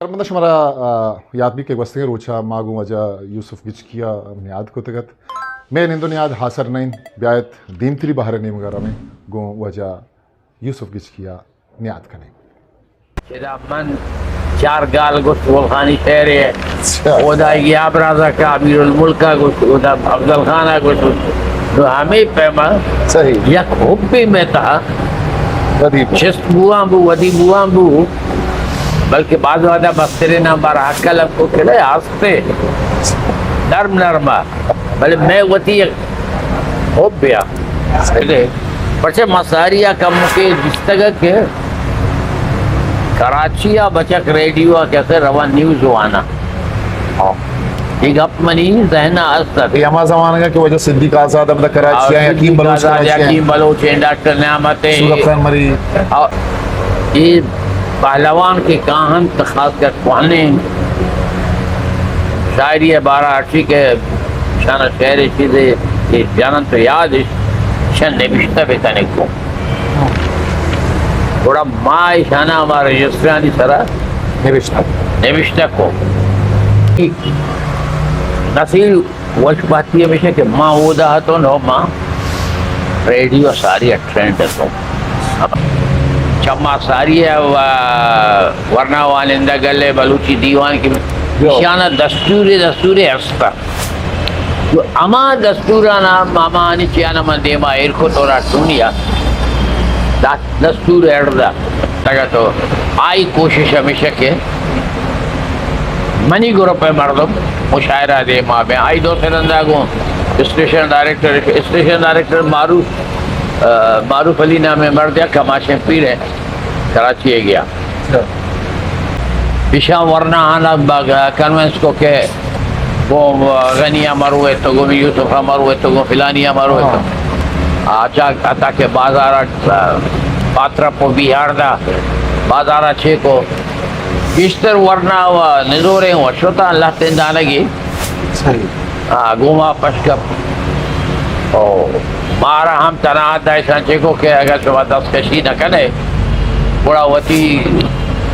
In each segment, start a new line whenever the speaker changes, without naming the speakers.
Armada Shamara Yadbi ke Wasti Rocha, Magu Waja, Yusuf Gichkia, Niad Kotagat. میں نندو حاصر نین بیایت Dmitri بہر نیم گرامے گو وجہ یوسف گچ کیا نیاد کنے
چرا من چار گال گوشت ولخانی شہرے خدا گیا برازہ کا امیر الملکہ گوشت خدا افضل خانہ گوشت تو ہمیں پیما
صحیح
یک حبی میں تھا شست بوان بو ودی بوان بو بلکہ بعض وعدہ بسترے نمبر حقل اب کو کھلے آستے نرم نرمہ بلے میں وتی خوب بیا پرچہ مساریہ کم کے جستگا کے کراچی یا بچک ریڈیو کیسے روان نیوز وانا ایک اپنی ذہنہ استر
یہ ہمارا زمانہ کہ وجہ صدیق آزاد اب تک کراچی ہیں یقین بلوچ
یقین بلوچ ہیں ڈاکٹر نعمتیں
سورب خان مری
یہ پہلوان کے کاہن خاص کر پہنے شاعری بارہ اٹھی کے شانہ شہر چیزیں جانن تو یاد شان نبشتہ پہ کنے کو تھوڑا ماں شانہ ہمارا رجسٹرانی سرا نبشتہ کو نصیر وش بات یہ ہمیشہ کہ ماں وہ دا تو نو ماں ریڈیو ساری ٹرینڈ تو چما ساری ہے ورنہ والندہ گلے بلوچی دیوان کی شانہ دستور افستا اما دستورانا ماما آنی چیانا من دیما ایرکو تورا دنیا دستور ایردا تگا تو آئی کوشش ہمیشہ کے منی گروپ مردم مشاعرہ دیما میں آئی دو سرندہ گو اسٹیشن ڈائریکٹر معروف علی نام مردیا کماشیں پیر ہے کراچی ہے گیا پیشا ورنہ آنا کنونس کو کہ وہ غنی امر ہوئے تو گو یوسف امر ہوئے تو گو فلانی امر ہوئے تو آتا کہ بازارہ پاترہ پو بیہار دا بازارہ چھے کو بیشتر ورنہ و نزوریں و شتا اللہ تندانگی گوما پشکپ مارا ہم تناعت دائشان چھے کو کہ اگر شما دست کشی نہ کنے بڑا وطی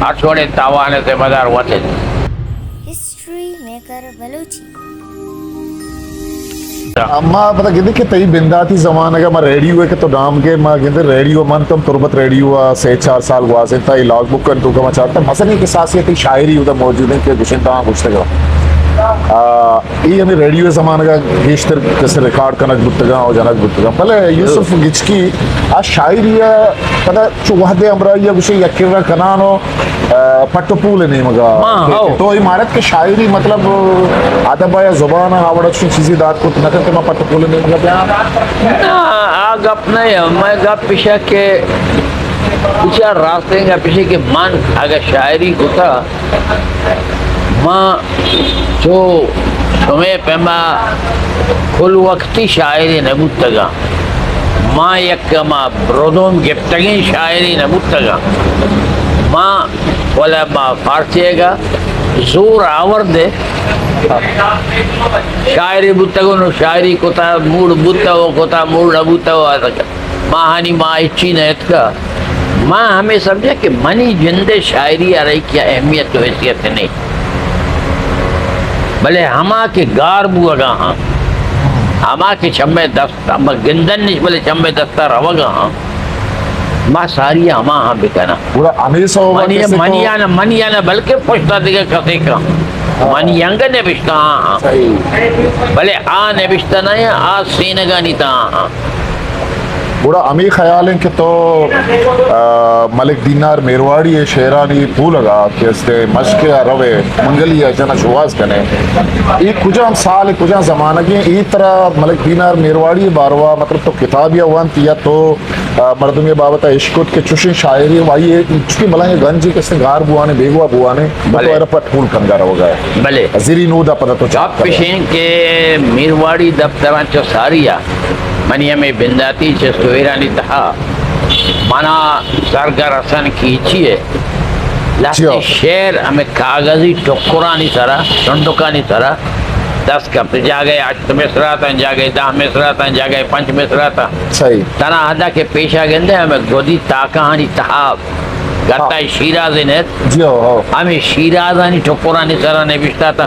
اچھوڑے تاوانے سے مدار وطن
ہسٹری میکر بلوچی
اما پتہ گندے کہ تئی بنداتی زمان اگر میں ریڈیو ہے کہ تو نام کے میں گندے ریڈیو من تم تربت ریڈیو سے 4 سال واسن تا لاگ بک کر تو کہ چاہتا مثلا کہ ساسیتی شاعری ادھر موجود ہے کہ گشن تا گشتے گا یہ ہمیں ریڈیو زمانہ کا گیشتر کیسے ریکارڈ کنک بتگا اور جنک بتگا بلے یوسف گچ کی شاعری پتہ چو وحدے امرائی گشے یکر کنانو پٹو پول نہیں مگا تو عمارت کے شاعری مطلب ادب یا زبان آوڑا چون چیزی داد کو نکر کے میں پٹو پول نہیں مگا بیان
گپ نہیں میں گپ پیشہ کے پیچھا راستے گا پیچھے کہ من اگر شاعری کو تھا ماں جو تمہیں پیما کل وقتی شاعری نبوتگا ماں یک ماں برودوم گفتگی شاعری نبوتگا ماں ولا ماں فارسی گا زور آور دے شاعری بوتگو نو شاعری کوتا موڑ بوتا ہو کوتا موڑ نبوتا ہو ماں ہانی ماں اچھی نیت کا ماں ہمیں سمجھا کہ منی جندے شاعری آ رہی کیا اہمیت و حیثیت نہیں بلے ہما کے گار بو اگا ہاں ہما کے چمے دستا ہما گندن نہیں بلے چمے دستا روگا ہاں ماں ساری ہما ہاں بکنا
پورا امیسا ہوگا کسی کو
منیانا بلکہ پوچھتا دیگا کسی کا منیانگا نبشتا ہاں بلے آ نبشتا نہیں آ سینگا نہیں تا ہاں
بڑا امی خیال ہے کہ تو ملک دینار میرواڑی شہرانی پھول لگا کہ اس نے مشق روے منگلی جنا شواز کنے یہ کجا ہم سال کجا زمانہ کی ای طرح ملک دینار میرواڑی باروا مطلب تو کتابیہ وانت یا تو مردمی بابتا عشقت کے چوشن شاعری وائی چکی ملائیں گنجی کس نے گار بوانے بیگوا بوانے بلو ایرہ پر پھول کنگا رو گئے
بلے
زیری نودا پتہ تو چاپ کرے
پیشین کے میرواڑی دفتران چو ساریا منی ہمیں بنداتی چستو ایرانی تہا مانا سرگر حسن کیچیے لاستی شیر ہمیں کاغذی ٹکرانی سرا چندکانی سرا 10 کپ جا گئے 8 مصرہ تا جا گئے 10 مصرہ تا جا گئے 5 مصرہ تا
صحیح
تنا ہدا کے پیشا گندے ہمیں گودی تاکہانی تہا Gattay Shiraz in it.
جی ہو
আমি শিরাজানি ঠোকরানি সারা নেবিস্তাতা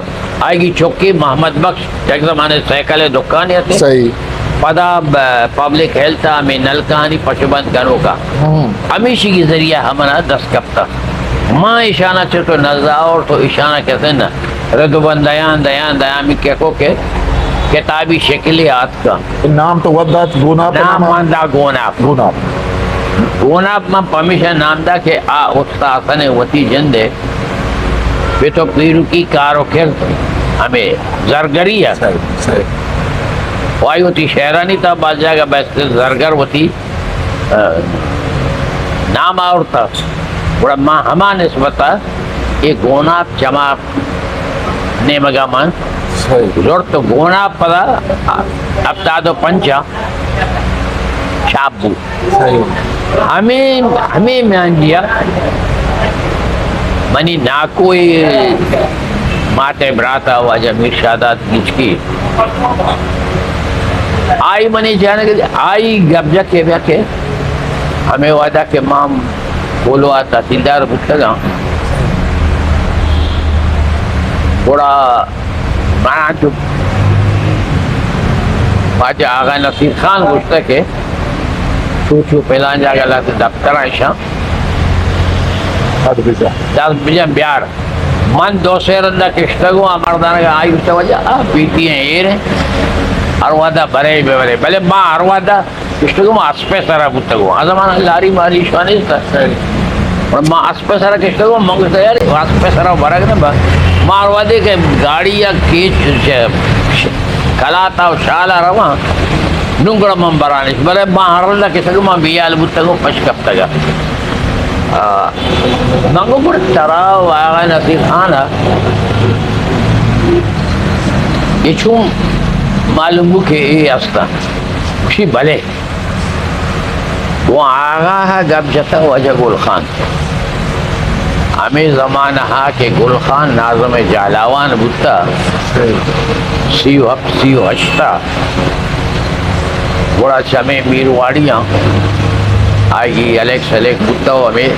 আইগি চক্কি মোহাম্মদ বক্স এক জমানে সাইকেলে দোকান আছে
صحیح
پدا پبلک ہیلتھ میں نلکانی پشبند کرو کا ہمیشہ کی ذریعہ ہمارا دس کپتا ماں اشانہ چھ تو نزا اور تو اشانہ کہتے ہیں نا ردوبن دیان دیان دیامی کہو کہ کتابی شکلیات کا
نام تو ودات گوناب
نام ماندہ گوناب
گوناب
گوناب میں پمیشہ نام دا کہ استاسن وطی جندے پہ تو پیرو کی کارو کر ہمیں زرگری ہے
صحیح صحیح
وائی ہوتی شہرانی تھا بعض جگہ بیستے زرگر ہوتی نام اور تھا بڑا ماں ہما نسبتا یہ گوناب چما نیمگا مان
صحیح
زور تو گوناب پدا ابتادو پنچا شابو
صحیح
ہمیں میانجیا منی ناکوئی ماتے براتا واجہ میر شادات گچکی آئی منی جانے کے آئی گبجہ کے بیا کے ہمیں وعدہ کہ مام بولو آتا تحصیلدار پوچھتا گا بڑا مانا چپ واجہ آغا نصیر خان پوچھتا کہ چو پہلان جاگا لاتے دفتر آئیشا
حد بجا
دس بجن بیار من دو سیر اندہ کشتگو مردانہ کا آئی اس وجہ پیتی ہیں یہ رہے اروادا برے بے برے بلے ماں اروادا کشتگو ماں اسپے سارا بتگو آزمان لاری ماری شوانی تا ماں اسپے سارا کشتگو مانگتا یار اسپے سارا برگ نا ماں اروادے کے گاڑی یا کیچ کلاتا و شالا روا نونگڑا من برانش بلے ماں ہرلدہ کشتگو ماں بیال بتگو پشکفتگا مانگو پر تراو آغا نصیر خانا یہ چون معلوم ہو کہ یہ استا اسی بھلے وہ آغا ہے گب جتا وجہ گل خان ہمیں زمانہ ہا کہ گل خان ناظم جالاوان بودتا سیو ہفت سیو ہشتا بڑا چمیں میرواڑیاں آئی الیکس الیک بودتا ہو ہمیں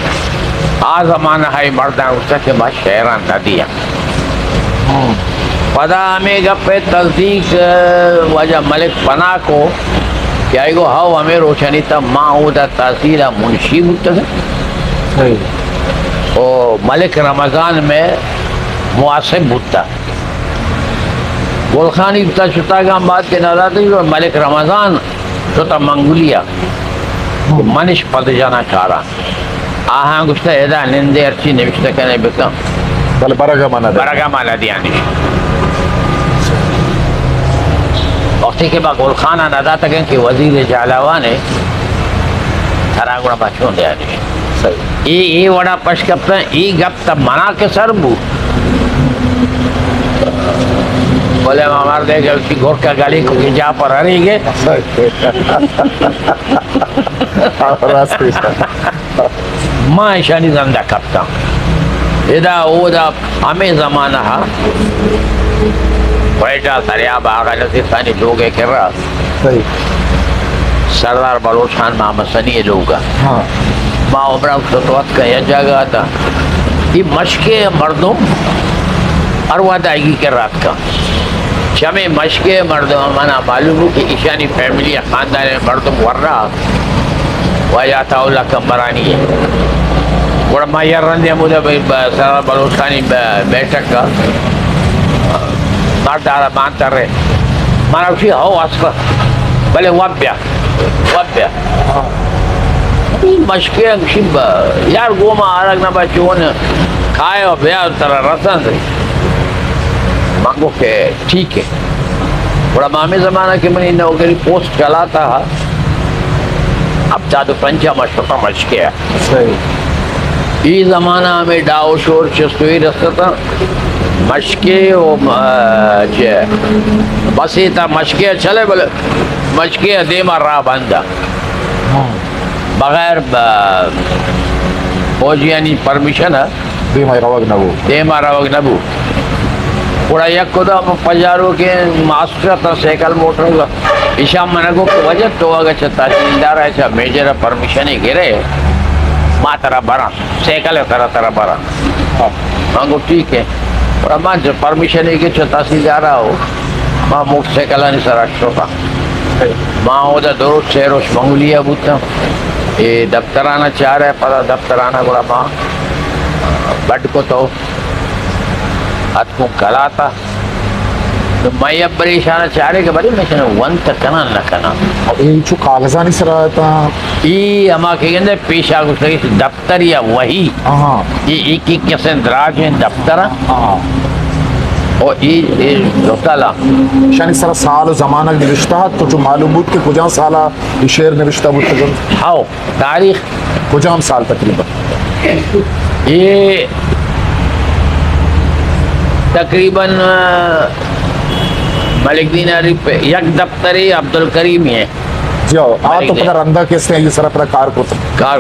آ زمانہ ہائی مردان استا کہ بہت شہران تا دیا پدا ہمیں گپے تصدیق وجہ ملک پناہ کو کہ آئی گو ہاو ہمیں روشنی تا ماں ہو دا تحصیل منشی ہوتا تھا اور ملک رمضان میں معاصب ہوتا گلخانی تا چھتا گا ہم بات کے نظر تھی اور ملک رمضان چھتا منگولیا منش پد جانا چارا آہاں گشتا ایدہ نندے ارچی نوشتا کنے بکا
بلے برگا مانا دے
برگا مالا دیانی وقتی کے بعد گلخانہ ندا تکیں کہ وزیر جالاوانے تھراگوڑا بچون دیا نہیں ای وڑا پشکپتا ای گپ تب منا کے سر بو بولے مامار دے گا اسی گھوڑ کا گالی کو کی جا پر ہری گے ماں ایشانی زندہ کپتا ادا او دا ہمیں زمانہ ہا بیٹا سریاب آغا نصیر خانی لوگے کر رہا سردار بلوچ خان محمد سنی لوگا ماں عمرہ خطوات کا یہ جگہ تھا یہ مشکے مردم ارواد آئیگی کے رات کا چمیں مشکے مردم مانا معلوم ہو کہ ایشانی فیملی خاندان مردم ور رہا وجاتا اللہ کمبرانی ہے بڑا مایر رندے مجھے سردار بلوچ خانی بیٹھک کا مردارا مانتا رہے مانا اسی ہو اسکا بلے وابیا مشکے شب یار گوما آرگ نبا چون کھائے و بیا ترہ رسن رہی مانگو کہ ٹھیک ہے بڑا مامی زمانہ کے منی نوکری پوسٹ چلاتا ہے اب جادو پنچا مشکا مشکے ہے ای زمانہ میں ڈاؤ شور چستوئی رستا مشکے و بسی تا مشکے چلے بلے مشکے دیما راہ بندہ بغیر فوجیانی پرمیشن ہے دیما روگ نبو پورا یک کدا پجارو کے ماسٹر تا سیکل موٹر گا ایشا منگو کی وجہ تو آگا چھتا چیلدار ایسا میجر پرمیشنی گرے ماں طرح بھرا سیکل طرح بھرا ماں کو ٹھیک ہے اور ماں جو پرمیشن ہے کہ جو تحصیلدار ہو ماں موٹر سیکل نہیں سر اچھو کا ماں ہوتا درست شہروش منگولیا بوتا یہ دفترانہ چاہ رہا ہے پتا دفترانہ گوڑا ماں بڑھ کو تو ہاتھ کو کلا تھا تو میں اب پریشان چاہ رہے کہ بڑی میں چاہنے ون تک کنا نہ کنا
یہ جو کاغذانی سرا تھا
یہ ہما کہ گندے پیشہ گسلگی دفتر یا وہی
ہاں
یہ ایک کیسے دراج ہیں دفتر
ہاں
اور یہ دوتالا
شانی سرا سال و زمانہ نوشتہ تو جو معلوم بود کہ کجام سالہ یہ شعر نوشتہ بود تک
ہاؤ تاریخ
کجام سال تقریباً
یہ تقریباً ملک دیناری پہ یک دفتری عبدالکریم ہی ہے
جی تو پتہ رندہ کیسے ہیں یہ سرا پتہ کار کو
کار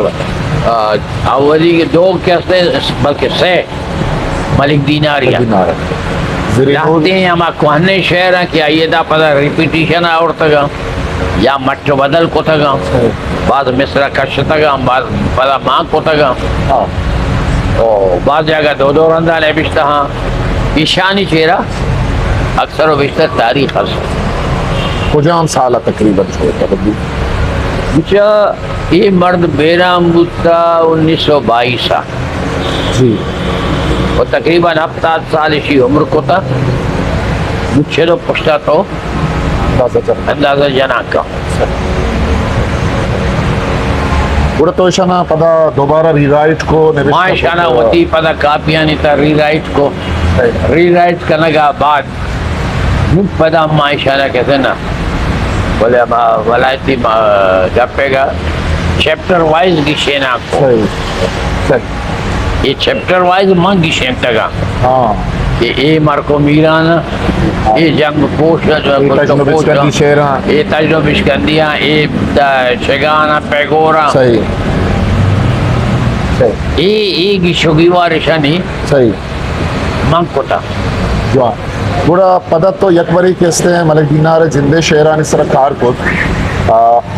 اولی کے دو کیسے بلکہ سے ملک دیناری لگتے ہیں ہم کوہنے شہر ہیں کہ آئیے دا پتہ ریپیٹیشن اور تگا یا مٹو بدل کو تگا بعض مصرہ کش تگا بعض پتہ ماں کو تگا بعض جگہ دو رندہ نبشتہ ہاں ایشانی چہرہ اکثر و بیشتر تاریخ ہے
کجام سالہ تقریباً چھوڑتا بدی
بچہ یہ مرد بیرام بودتا 1922
جی
وہ تقریباً 70 سال اسی عمر کو تھا مجھے تو پشتا تو اندازہ جنا کا
پورا تو شانا پدا دوبارہ ری رائٹ کو
ماں شانا ہوتی پدا کاپیاں نہیں تھا ری رائٹ کرنے کا بعد پدا ماں شانا کہتے نا بولے ولایتی گپے گا چیپٹر وائز گشینا کو یہ چیپٹر وائز ماں گشین تگا کہ اے مرکو میرانا یہ جنگ پوش یہ تجنو بشکندیاں یہ شگانا پیگورا یہ گشوگی وارشانی منگ کو تا
گوڑا پدا تو یک بری کہستے ہیں ملک دینار جندے شہرانی سر کار کو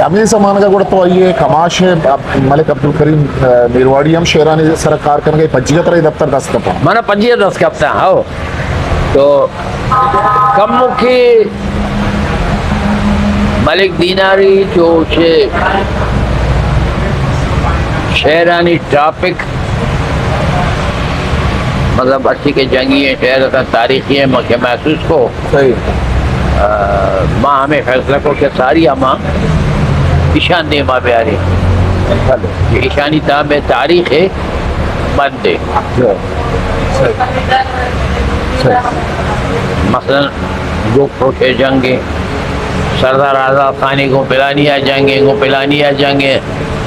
امین زمانہ کا گوڑا تو آئیے کماش ہے ملک عبدالکریم میرواڑی ہم شہرانی سر کار کرنے گئے 25 طرح دفتر دست کپا
مانا 25 دست کپتا ہاں تو کم مکھی ملک دیناری جو شہرانی ٹاپک مطلب اچھی کے جنگی ہیں شہر کا تاریخی ہے کہ محسوس کو ماں ہمیں فیصلہ کو کہ ساری ماں ایشان دے ماں پیاری ایشانی تاب تاریخ ہے بندے مثلا جو پروچے جنگیں سردار آزاد خانی کو پلانیا جنگیں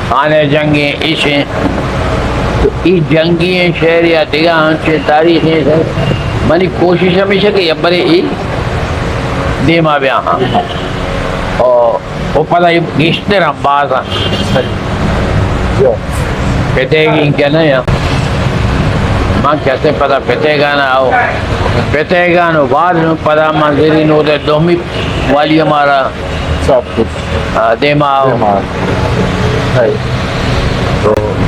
خانے جنگیں عشیں تو ای جنگی ہیں شہر یا دیگا ہنچے تاریخ ہیں منی کوشش ہمیشہ کہ یہ برے ای دیما بیا ہاں اور وہ پتہ یہ گشتر ہم باز ہیں پتے گی کیا نہیں ہے ماں کہتے پتہ پتے گانا آؤ پتے گانا بعد میں پتہ منظرین ہوتے دومی والی ہمارا دیما آؤ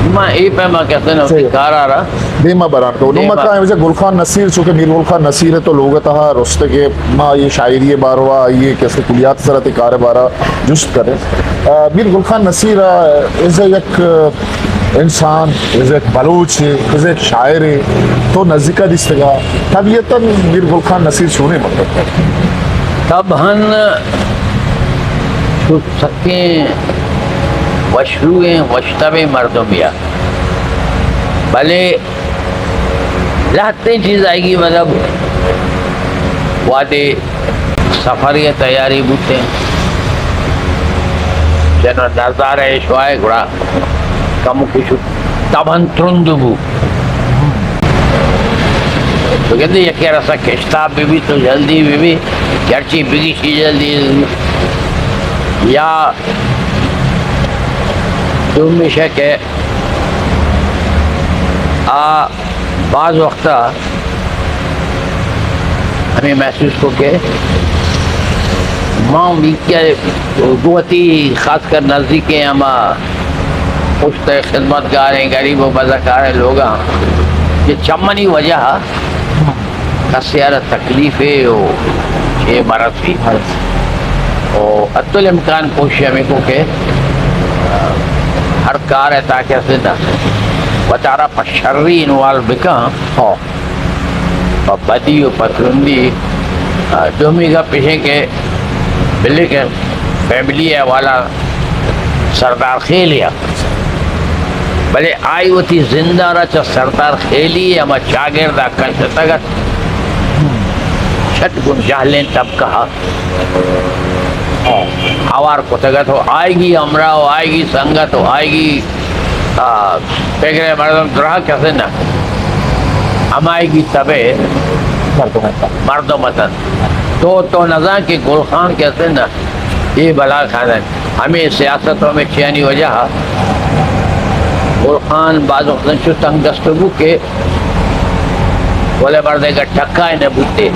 ماں ای پہ ماں کہتے ہیں کار آ رہا
دیما بران کو نو مکہ ہے گلخان نصیر چونکہ میر گلخان نصیر ہے تو لوگ تہا رستے کے ماں یہ شاعری باروا یہ کیسے کلیات سرت کار بارا جست کریں میر گلخان نصیر از ایک انسان از ایک بلوچ از ایک شاعر تو نزدیکا دستگا طبیعتا میر گلخان نصیر سونے مطلب
تب ہن تو سکیں وشروعیں وشتب مردمیا بھلے لہتے چیز آئے گی مطلب وعدے سفر یا تیاری بوتے جنو نظارہ شوائے گڑا کم کشو تبن ترندبو تو کہتے ہیں یکی رسا کشتاب بھی تو جلدی بھی گرچی بگیشی جلدی یا تم میں شک ہے بعض وقتا ہمیں محسوس ہو کہ ماں بھی کیا قوتی خاص کر نزدیک ہیں ہما پشت خدمت گار ہیں غریب و بزکار لوگ یہ چمنی وجہ کسیار تکلیف ہے مرض بھی اور ات الامکان کوشش ہمیں کو کہ ہر کار ہے تاکہ سے نہ بچارہ پشری انوالو بکا اور بدی و پترندی دومی کا پیچھے کے بلے کے فیملی ہے والا سردار خیلیا بلے آئی ہوتی زندہ رچا سردار خیلی اما چاگردہ کنچ تگت چھٹ گن جہلیں تب کہا ہوار کو تگت ہو آئے گی امرہ ہو آئے گی سنگت ہو آئے گی پیگرے مردم درہ کیسے نا ہم آئے گی تبے مردمتن تو نظام کی گل خان کہتے نا یہ بلا کھانا ہمیں سیاستوں میں چینی وجہ گل خان بعض وقت چو تنگ دستگو کے بولے بردے کا ٹھکا ہے نبوتے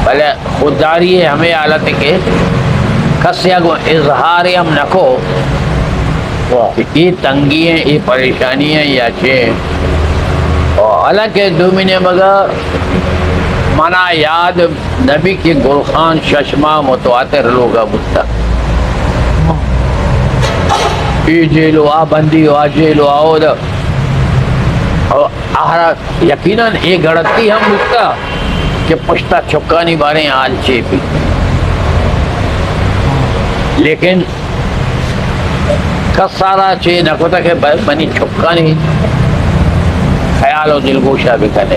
بلے خودداری ہے ہمیں حالت کے کسیا کو اظہار ہم نکو یہ تنگی ہیں یہ پریشانی ہیں یا چین اور حالانکہ دو مہینے مگر منا یاد نبی کی گلخان ششما متواتر لوگا بتا ای جیلو آ بندی ہو آ جیلو آؤ دا اور یقیناً ایک گڑتی ہم بتا کہ پشتا چکانی بارے آل چیپی لیکن کس سارا چی نکو تا کہ بنی چکانی خیال و دلگوشہ بکنے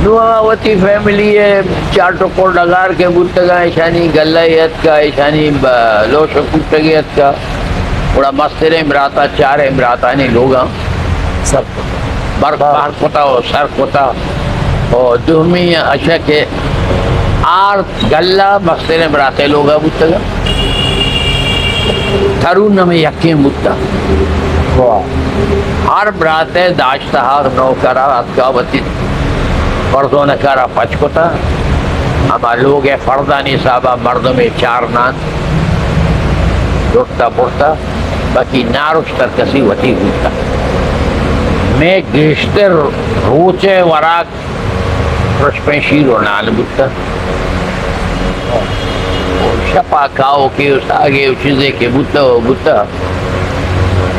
نواوتی فیملی ہے چار ٹکور ڈگار کے بودتگا ایشانی گلائیت کا ایشانی لوش پوٹگیت کا بڑا مستر امراتا چار امراتانی لوگا سب بار کتا ہو سر کتا اور دومی اشیا کے آر گلہ مستر امراتے لوگا بودتگا تھرون میں یقین بودتا ہر براتے داشتہ ہاں نوکرہ اتکا بتی فردوں نے کرا پچ کو تھا ہمارے لوگ ہے فردانی صاحبہ مردوں میں چار نان روٹتا پڑتا باقی نارشتر کسی وطی ہوتا میں گشتر روچے وراک رشپیں شیر و نال بودتا شپا کھاؤ کے اس آگے چیزیں کے بودتا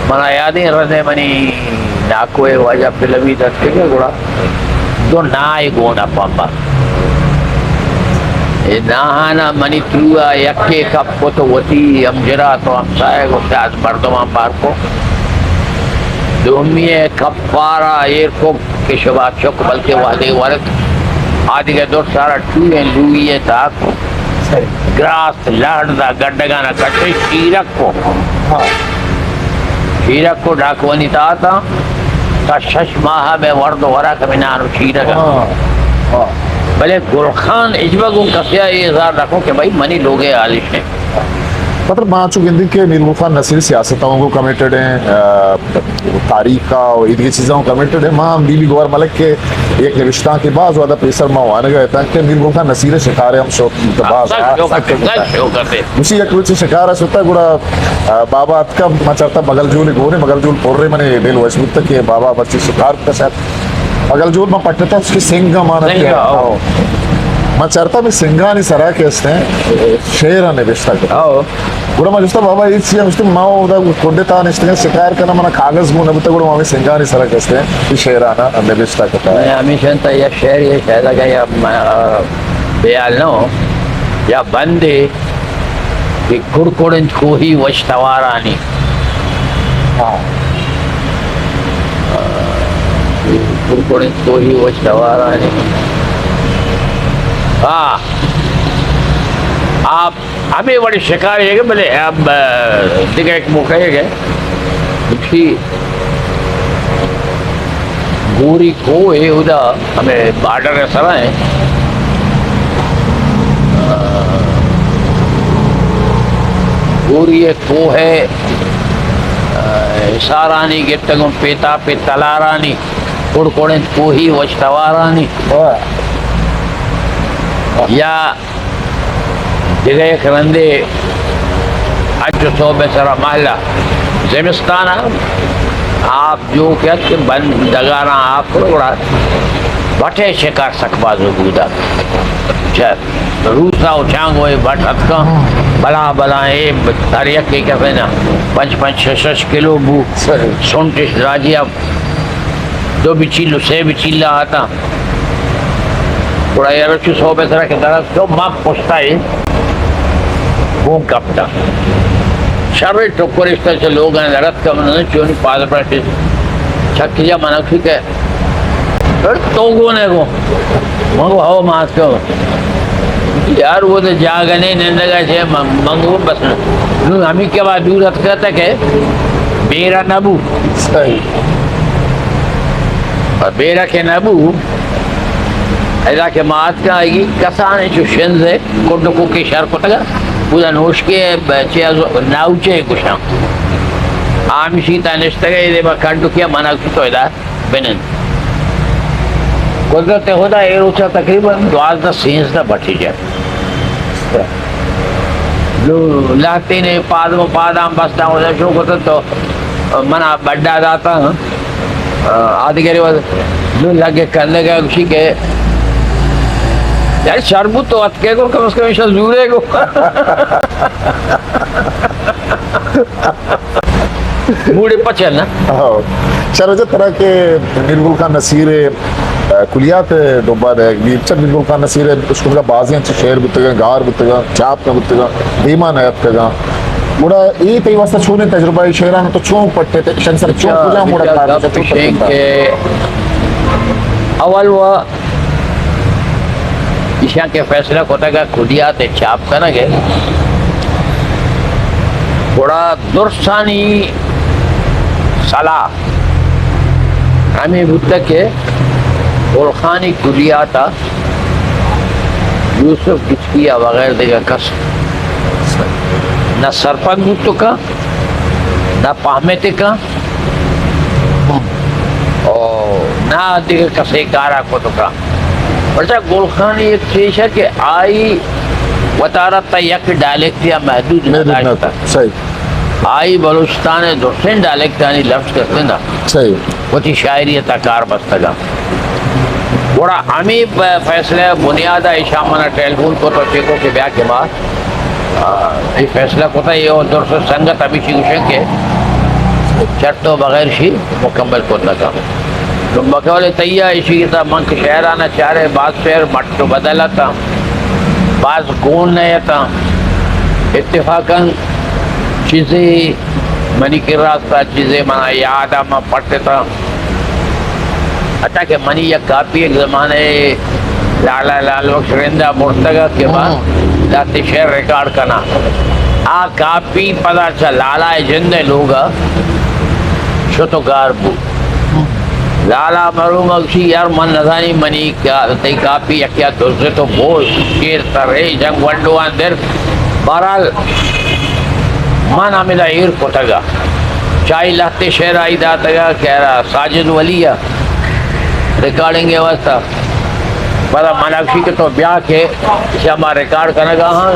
منا یادیں رضے منی ناکوے واجہ پلوی دکھتے گے گوڑا دو نائے گونا پامبا ناہانا منی تروہ یکے کپ کو تو وطی امجرہ تو ہم سائے گو سیاز مردمان بار کو دومیے کپ پارا ایر کو کشبا چک بلکہ وحدے ورد آدھی کے دور سارا ٹوئے لوئیے تا کو گراس لڑدا گڈگانا کٹے شیرک کو ڈاکوانی تا تا تا شش ماہ میں ورد ورا کمینانو شیرکا بلے گلخان اجبگوں کسیا یہ اظہار رکھوں کہ بھائی منی لوگے عالش ہیں
مطلب ماں چونکہ اندھی کے میر خان نصیر سیاستوں کو کمیٹڈ ہیں تاریخ کا اور ادھر چیزوں کو کمیٹڈ ہیں ماں بیوی گوھر ملک کے ایک نوشتہ کے بعد زیادہ پیسر ماں وانے گئے تھا کہ میر خان نصیر شکارے ہم شوق باز اسی ایک وچ شکار ہے سوتا گڑا بابا اتکا مچرتا بغل جول گونے بغل جول پور رہے منے ڈیل وشمت کہ بابا بچی شکار کا شاید بغل جول میں پٹتا اس کی سنگا مانا کیا میں چرتا میں سنگانی سرا کے اس نے شیرہ نے بشتا کرتا گوڑا میں جستا بابا یہ چیئے مجھتا ماں دا کنڈے تا نشتے شکار کرنا منا کاغذ گونا بتا گوڑا میں سنگانی سرا کے اس نے یہ شیرانہ نے بشتا کرتا ہے
ہمیشہ تا یہ شہر یہ شہدہ کا یا بیال نو یا بندے کہ گھڑکڑن کوہی وشتوارانی گھڑکڑن کوہی وشتوارانی ہاں آپ ہمیں بڑے شکار ہے کہ بلے اب دیکھا ایک موقع ہے کہ اچھی گوری کو ہے ادا ہمیں بارڈر ہے سرا ہے گوری کو ہے سارانی گٹگم پیتا پہ تلارانی کڑکڑن کوہی وشتوارانی یا جگہ کرندے حج صوب سرا محلہ زمستان آپ جو کہ بند دگانا آپ روڑا بٹے شکار سکبازو بودا روسا اچھانگ ہوئے بٹ اتکا بلا بلا اے تاریخ کے کہتے نا 5-6 کلو بو سونٹش راجی اب 2 بچیلو 6 بچیلا آتا تھوڑا یہ رچو صوب سرا کے درست تو ماں پوچھتا ہے بون کپتا شرری ٹکر اس طرح سے لوگ ہیں درست کا منہ چونی پادر پریٹس چھکی جا منہ کسی کہ پھر توگو نے کو منگو ہوا مات کو یار وہ تو جاگنے نندگا چھے منگو بس نو ہمیں کے بعد دور رت کہتا کہ بیرا نبو اور بیرا کے نبو ایسا کہ مات کا آئے گی کسانے چو شنز ہے کردکو کی شر کو تگا پودا نوش کے ناوچے کشاں آمیشی تانشتگا یہ دے با کھنڈو کیا منع کتو ایدہ بینن قدرت خدا اے روچا تقریباً 12-13 بٹھی جائے لگتے نے پادام بستا ہو جائے شو کتا تو منع بڑھا داتا آدھی گری وقت لگے کرنے گا کسی کے یار شربت تو اتکے کو کم از کم ایشا زورے کو موڑے پچھل نا
شرجت طرح کے میرگل خان نصیر کلیات دوبار ہے چند میرگل خان نصیر اس کو بازیاں شہر بتگا گار بتگا چاپ کا بتگا دیما نیت کگا موڑا یہ تی واسطہ چھونے تجربہ شہران تو چھون پٹے تے شن سر چھون کجا موڑا کار
اول وہ ایشان کے فیصلہ کو تکا کلیات چاپ کا نگے بڑا درسانی صلاح ہمیں بودتا کہ غلخانی کلیاتا یوسف کچکیا وغیر دیگا کس نہ سرپنگ بودتو کا نہ پاہمیتے کا نہ دیگا کسے کارا کو تو کا بلچہ گلخانی ایک چیز ہے کہ آئی وطارتا یک ڈائلیکٹیا محدود نداشتا آئی بلوچستان دوسرین ڈائلیکٹانی لفظ کرتے نا وہ تھی شاعریتا کار بستگا بڑا ہمیں فیصلہ بنیادہ ایشامنا ٹیلیفون کو تو چیکو کے بیاہ کے بعد یہ فیصلہ کو تھا یہ درست سنگت ابھی چی گوشن کے چرتو بغیر شی مکمل کو لگا تم بکولے تیہ اسی کی تا منک شہرانہ چارے بعض شہر مٹ تو بدلا تھا بعض گون نہیں تھا اتفاقاً چیزیں منی کی راستہ چیزیں منا یاد آما پڑھتے تھا اچھا کہ منی یک کاپی ایک زمانے لال وقت رندہ مرتگا کے بعد لاتی شہر ریکارڈ کرنا آ کاپی پتا چا لالا جندے لوگا شتو گار بو لالا مروں اکشی یار من نظانی منی تی کاپی یکیا دوسرے تو بول شیر ترے جنگ ونڈو اندر بہرحال من حمدہ ایر کو تگا چاہی لہتے شہر آئی دا تگا کہہ رہا ساجد ولیہ ریکارڈنگ ہے واسطہ پتا مناکشی کے تو بیاہ کے اسے ہمارا ریکارڈ کرنے گا ہاں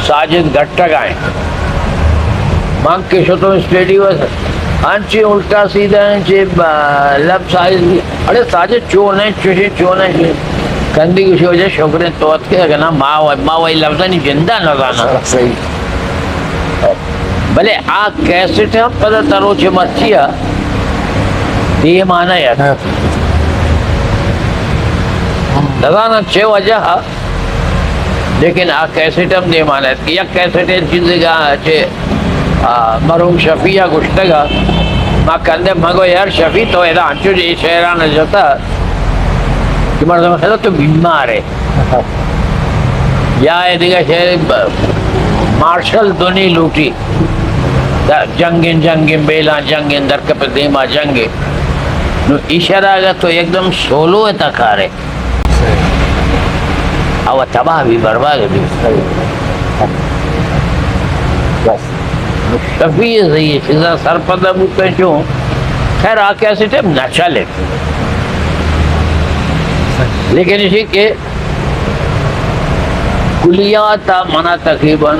ساجد گھٹا گائیں مانگ کے شو تو اسٹیڈی واسطہ انچی الٹا سیدھا انچی لب سائز بھی اڑے ساجد چونے چوشی کندی کسی وجہ شکریں توت کے اگر نا ماں وی لفظانی جندہ نظانا بلے آگ کیسٹ ہم پتہ ترو چھے مرچیا یہ مانا ہے نظانا چھے وجہ لیکن آگ کیسٹ ہم دے مانا ہے کہ یک کیسٹ ہے چیزیں گا چھے مرحوم شفیع گشتگا ماں کندے مگو یار شفیع تو ایدہ انچو جی شہران جتا کہ مرحوم خیدہ تو بیمار ہے یا ایدگا شہر مارشل دونی لوٹی جنگیں بیلا جنگیں درکپ دیما جنگیں نو اشارہ آگا تو ایک دم سولو اتکار ہے او تباہ بھی برباد بھی شفیع زیئے چیزا سر پتہ بودتا چوں خیر آکے ایسے ٹیم نہ چلے لیکن اسی کہ کلیات منا تقریباً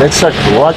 exactly what